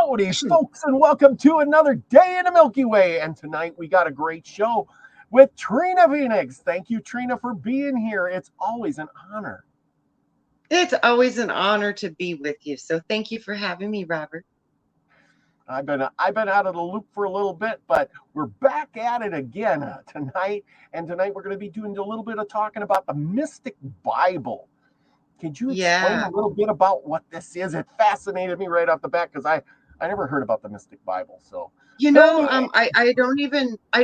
Howdy, folks, and welcome to another day in the Milky Way. And tonight we got a great show with Trina Phoenix. Thank you, Trina, for being here. It's always an honor. It's always an honor to be with you. So thank you for having me, Robert. I've been out of the loop for a little bit, but we're back at it again tonight. And tonight we're going to be doing a little bit of talking about the Mystic Bible. Could you explain a little bit about what this is? It fascinated me right off the bat because I never heard about the Mystic Bible. So I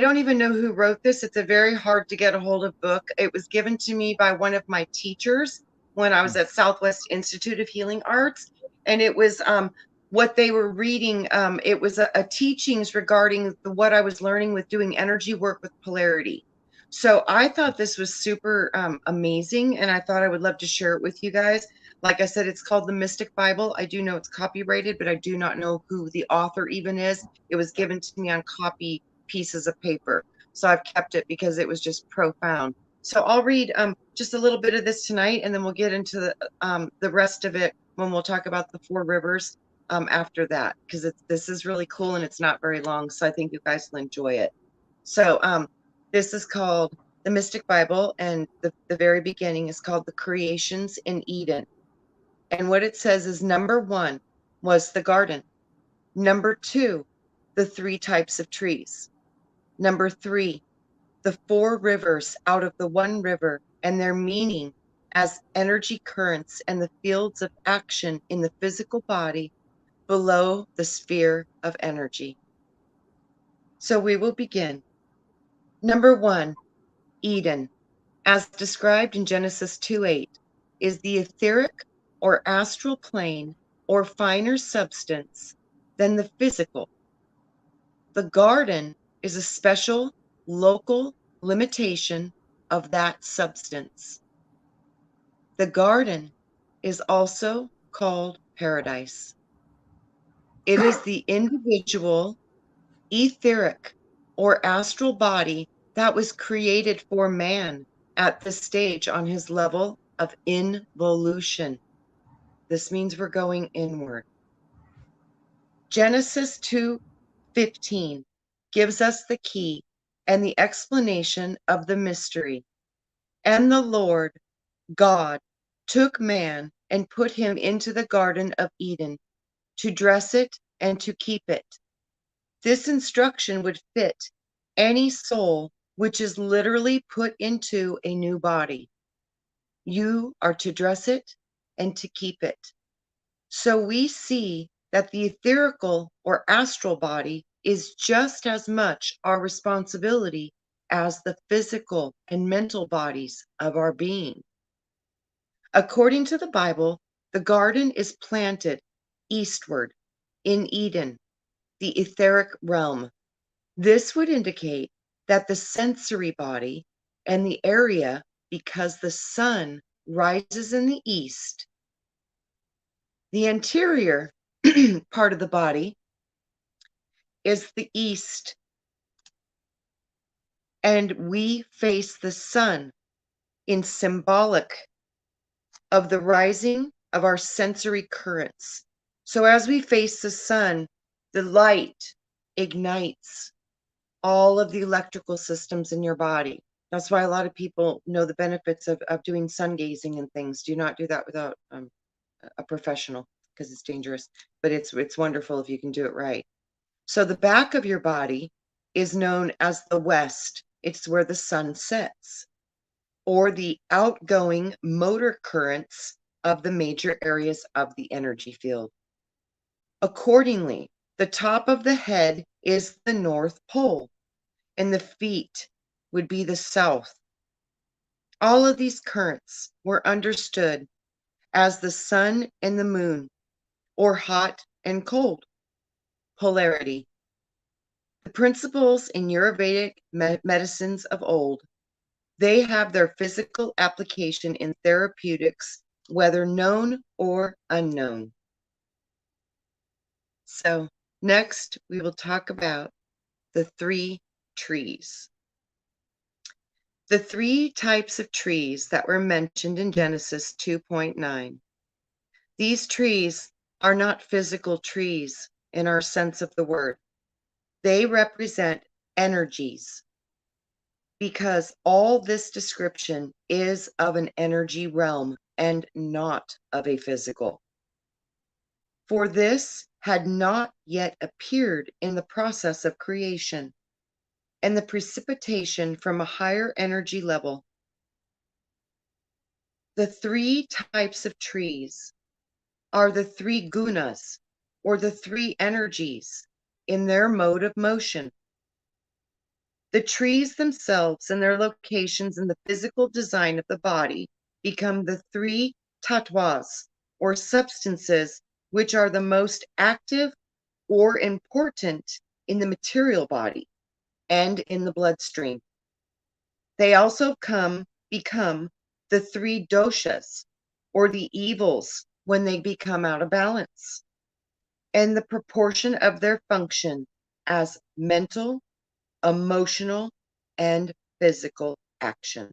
don't even know who wrote this. It's a very hard to get a hold of book. It was given to me by one of my teachers when I was at Southwest Institute of Healing Arts, and it was what they were reading. It was a teachings regarding what I was learning with doing energy work with polarity. So I thought this was super amazing, and I thought I would love to share it with you guys. Like I said, it's called the Mystic Bible. I do know it's copyrighted, but I do not know who the author even is. It was given to me on copy pieces of paper. So I've kept it because it was just profound. So I'll read just a little bit of this tonight, and then we'll get into the rest of it when we'll talk about the four rivers after that, because this is really cool and it's not very long. So I think you guys will enjoy it. So this is called the Mystic Bible, and the very beginning is called the Creations in Eden. And what it says is number 1 was the garden. Number 2, the 3 types of trees. Number 3, the 4 rivers out of the one river and their meaning as energy currents and the fields of action in the physical body below the sphere of energy. So we will begin. Number 1, Eden, as described in Genesis 2:8, is the etheric or astral plane or finer substance than the physical. The garden is a special local limitation of that substance. The garden is also called paradise. It is the individual etheric or astral body that was created for man at this stage on his level of involution. This means we're going inward. Genesis 2:15 gives us the key and the explanation of the mystery. And the Lord God took man and put him into the Garden of Eden to dress it and to keep it. This instruction would fit any soul which is literally put into a new body. You are to dress it and to keep it. So we see that the etherical or astral body is just as much our responsibility as the physical and mental bodies of our being. According to the Bible, the garden is planted eastward in Eden, the etheric realm. This would indicate that the sensory body and the area, because the sun rises in the east, the anterior part of the body is the east, and we face the sun in symbolic of the rising of our sensory currents. So as we face the sun, the light ignites all of the electrical systems in your body. That's why a lot of people know the benefits of doing sun gazing and things. Do not do that without a professional, because it's dangerous, but it's wonderful if you can do it right. So the back of your body is known as the west. It's where the sun sets, or the outgoing motor currents of the major areas of the energy field. Accordingly, the top of the head is the North Pole, and the feet would be the south. All of these currents were understood as the sun and the moon, or hot and cold, polarity. The principles in Ayurvedic medicines of old, they have their physical application in therapeutics, whether known or unknown. So next we will talk about the 3 trees. The 3 types of trees that were mentioned in Genesis 2:9. These trees are not physical trees in our sense of the word. They represent energies, because all this description is of an energy realm and not of a physical. For this had not yet appeared in the process of creation and the precipitation from a higher energy level. The three types of trees are the three gunas, or the three energies, in their mode of motion. The trees themselves and their locations in the physical design of the body become the three tattvas, or substances, which are the most active or important in the material body and in the bloodstream. They also become the three doshas, or the evils, when they become out of balance, and the proportion of their function as mental, emotional, and physical action.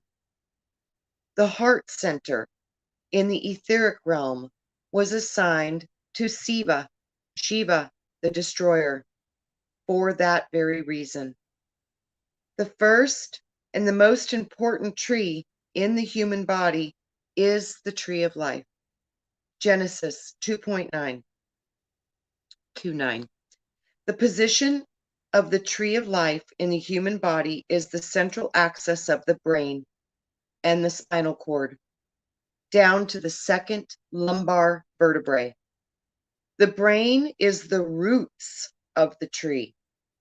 The heart center in the etheric realm was assigned to Shiva, the destroyer, for that very reason. The first and the most important tree in the human body is the tree of life. Genesis 2.929. The position of the tree of life in the human body is the central axis of the brain and the spinal cord, down to the second lumbar vertebrae. The brain is the roots of the tree,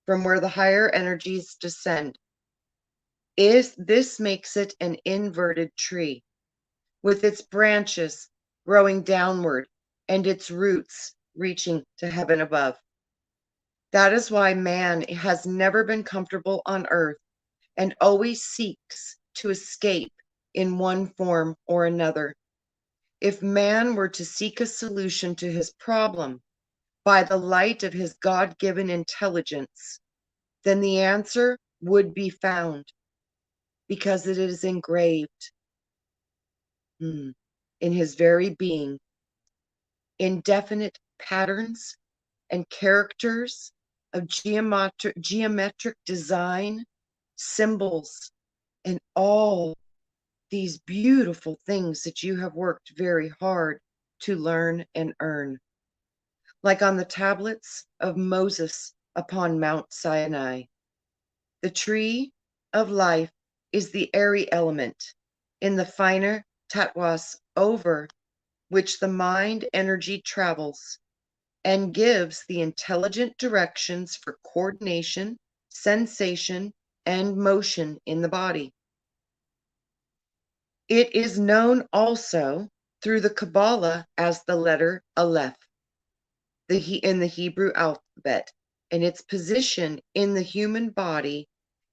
from where the higher energies descend. This makes it an inverted tree, with its branches growing downward and its roots reaching to heaven above. That is why man has never been comfortable on earth and always seeks to escape in one form or another. If man were to seek a solution to his problem by the light of his God-given intelligence, then the answer would be found, because it is engraved in his very being, in definite patterns and characters of geometric design, symbols, and all these beautiful things that you have worked very hard to learn and earn. Like on the tablets of Moses upon Mount Sinai. The tree of life is the airy element in the finer tattvas over which the mind energy travels and gives the intelligent directions for coordination, sensation, and motion in the body. It is known also through the Kabbalah as the letter Aleph in the Hebrew alphabet, and its position in the human body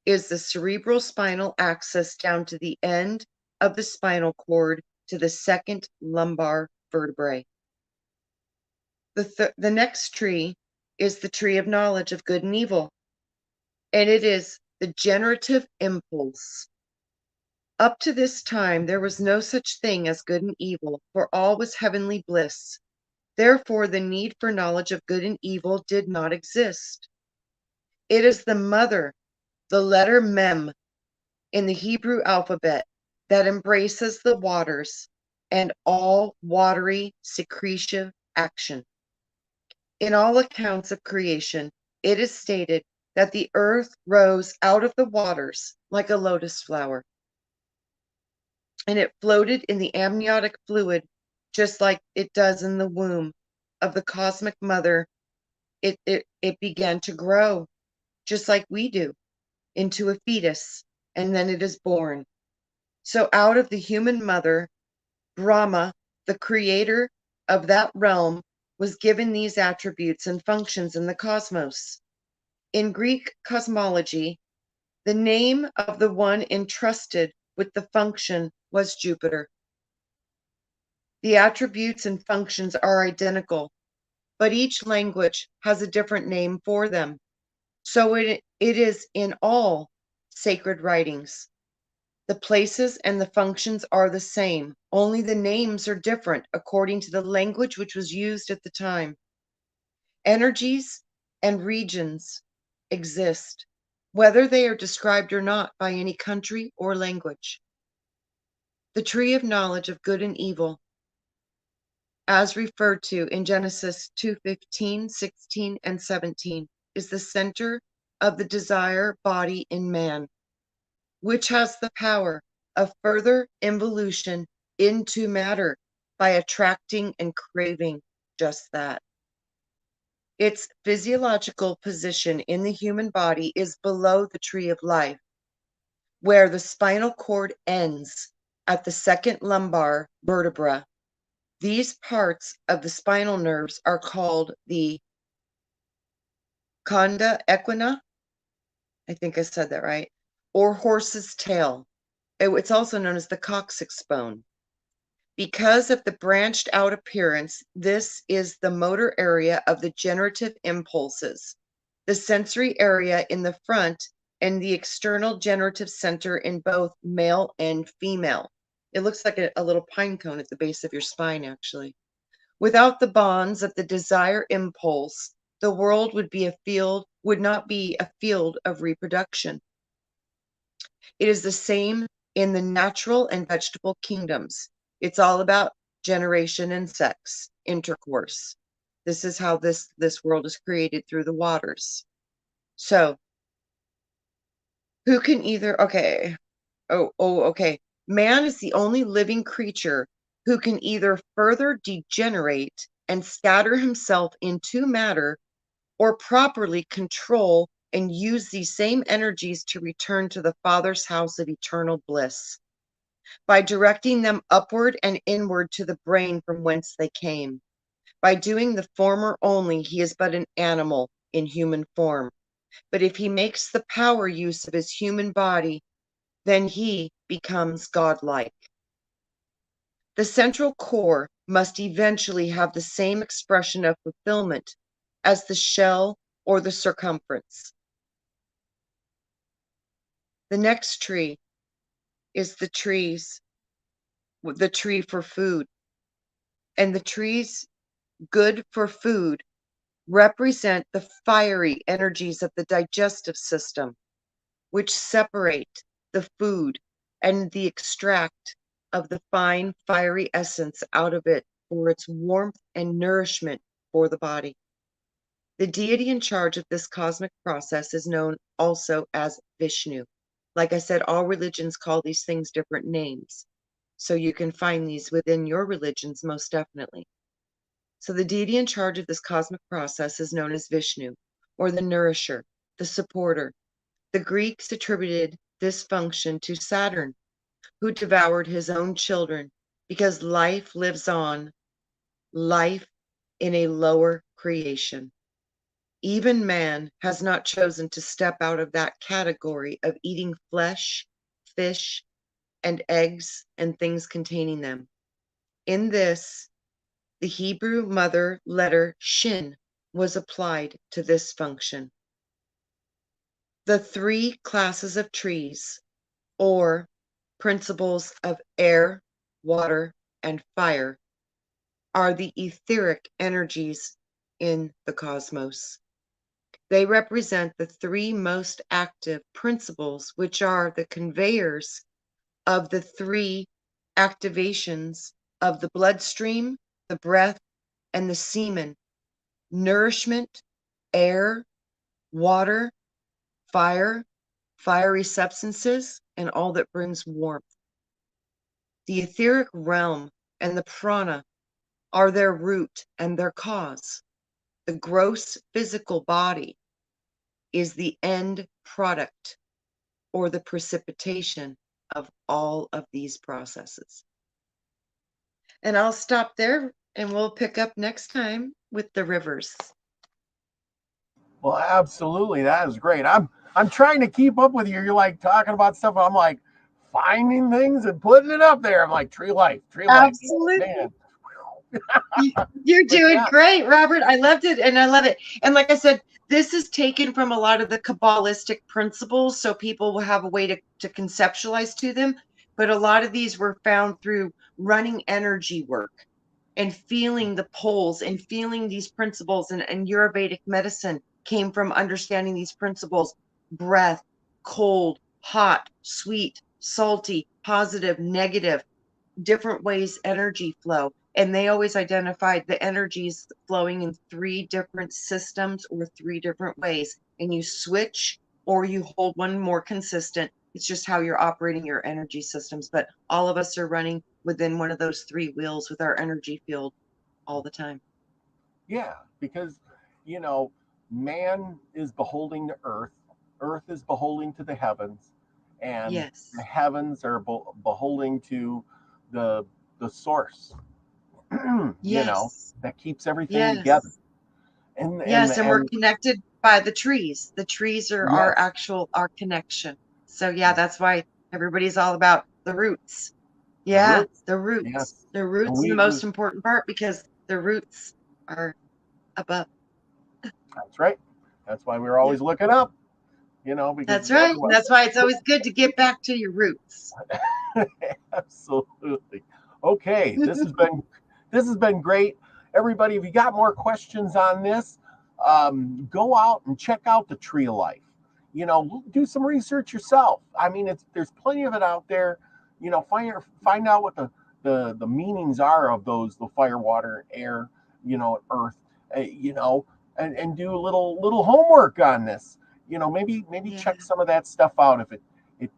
is the cerebral spinal axis down to the end of the spinal cord to the second lumbar vertebrae. The next tree is the tree of knowledge of good and evil, and it is the generative impulse. Up to this time, there was no such thing as good and evil, for all was heavenly bliss. Therefore, the need for knowledge of good and evil did not exist. It is the mother, the letter Mem, in the Hebrew alphabet that embraces the waters and all watery secretive action. In all accounts of creation, it is stated that the earth rose out of the waters like a lotus flower, and it floated in the amniotic fluid just like it does in the womb of the cosmic mother. It began to grow just like we do into a fetus, and then it is born. So out of the human mother, Brahma, the creator of that realm, was given these attributes and functions in the cosmos. In Greek cosmology, the name of the one entrusted with the function was Jupiter. The attributes and functions are identical, but each language has a different name for them. So it is in all sacred writings. The places and the functions are the same, only the names are different according to the language which was used at the time. Energies and regions exist, whether they are described or not by any country or language. The tree of knowledge of good and evil, as referred to in Genesis 2:15, 16, and 17, is the center of the desire body in man, which has the power of further involution into matter by attracting and craving just that. Its physiological position in the human body is below the tree of life, where the spinal cord ends at the second lumbar vertebra. These parts of the spinal nerves are called the conda equina, I think I said that right, or horse's tail. It's also known as the coccyx bone. Because of the branched out appearance, this is the motor area of the generative impulses, the sensory area in the front, and the external generative center in both male and female. It looks like a little pine cone at the base of your spine, actually. Without the bonds of the desire impulse, the world would not be a field of reproduction. It is the same in the natural and vegetable kingdoms. It's all about generation and sex, intercourse. This is how this world is created, through the waters. So, who can either, okay. Okay. Man is the only living creature who can either further degenerate and scatter himself into matter, or properly control and use these same energies to return to the Father's house of eternal bliss, by directing them upward and inward to the brain from whence they came. By doing the former only, he is but an animal in human form. But if he makes the power use of his human body, then he becomes godlike. The central core must eventually have the same expression of fulfillment as the shell or the circumference. The next tree is the tree for food. And the trees good for food represent the fiery energies of the digestive system, which separate the food and the extract of the fine fiery essence out of it for its warmth and nourishment for the body. The deity in charge of this cosmic process is known also as Vishnu. Like I said, all religions call these things different names. So you can find these within your religions, most definitely. So the deity in charge of this cosmic process is known as Vishnu, or the nourisher, the supporter. The Greeks attributed this function to Saturn, who devoured his own children, because life lives on, life in a lower creation. Even man has not chosen to step out of that category of eating flesh, fish, and eggs and things containing them. In this, the Hebrew mother letter Shin was applied to this function. The three classes of trees, or principles of air, water, and fire, are the etheric energies in the cosmos. They represent the three most active principles, which are the conveyors of the three activations of the bloodstream, the breath, and the semen: nourishment, air, water, fire, fiery substances, and all that brings warmth. The etheric realm and the prana are their root and their cause. The gross physical body is the end product, or the precipitation of all of these processes. And I'll stop there, and we'll pick up next time with the rivers. Well, absolutely. That is great. I'm trying to keep up with you. You're like talking about stuff. I'm like finding things and putting it up there. I'm like, tree life. Absolutely. Man. You're doing great, Robert. I loved it, and I love it. And like I said, this is taken from a lot of the Kabbalistic principles, so people will have a way to conceptualize to them. But a lot of these were found through running energy work and feeling the poles and feeling these principles and Ayurvedic medicine came from understanding these principles: breath, cold, hot, sweet, salty, positive, negative, different ways energy flow. And they always identified the energies flowing in 3 different systems or 3 different ways. And you switch or you hold one more consistent. It's just how you're operating your energy systems. But all of us are running within one of those 3 wheels with our energy field all the time. Yeah, because, you know, man is beholding to earth, earth is beholding to the heavens, and the Yes. heavens are beholding to the source, you know, Yes. that keeps everything together. Yes. And Yes. And we're and connected by the trees. The trees are yes, our connection. So yeah, that's why everybody's all about the roots. the Yeah, roots, the roots. yes, The and roots are the we most important part because the roots are above. that's right. That's why we're Yeah, always looking up, you know, because that's right. And otherwise, that's why it's always good to get back to your roots. absolutely. Okay, this has been great. Everybody, if you got more questions on this, go out and check out the Tree of Life. You know, do some research yourself. I mean, there's plenty of it out there. You know, find out what the meanings are of those, the fire, water, air, you know, earth. You know, and do a little homework on this. You know, maybe Yeah. check some of that stuff out if it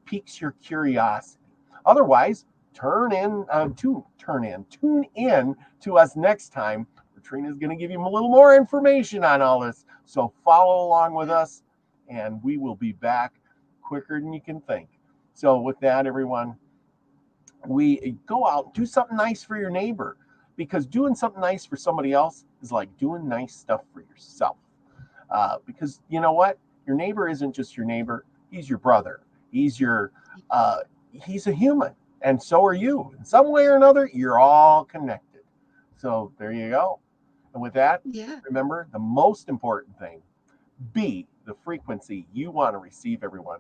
piques your curiosity. Otherwise, tune in to us next time. Trina's going to give you a little more information on all this. So follow along with us, and we will be back quicker than you can think. So with that, everyone, we go out, do something nice for your neighbor, because doing something nice for somebody else is like doing nice stuff for yourself. Because you know what? Your neighbor isn't just your neighbor; he's your brother. He's your he's a human, and so are you. In some way or another, you're all connected. So there you go. And with that, Yeah. remember the most important thing: be the frequency you want to receive, everyone.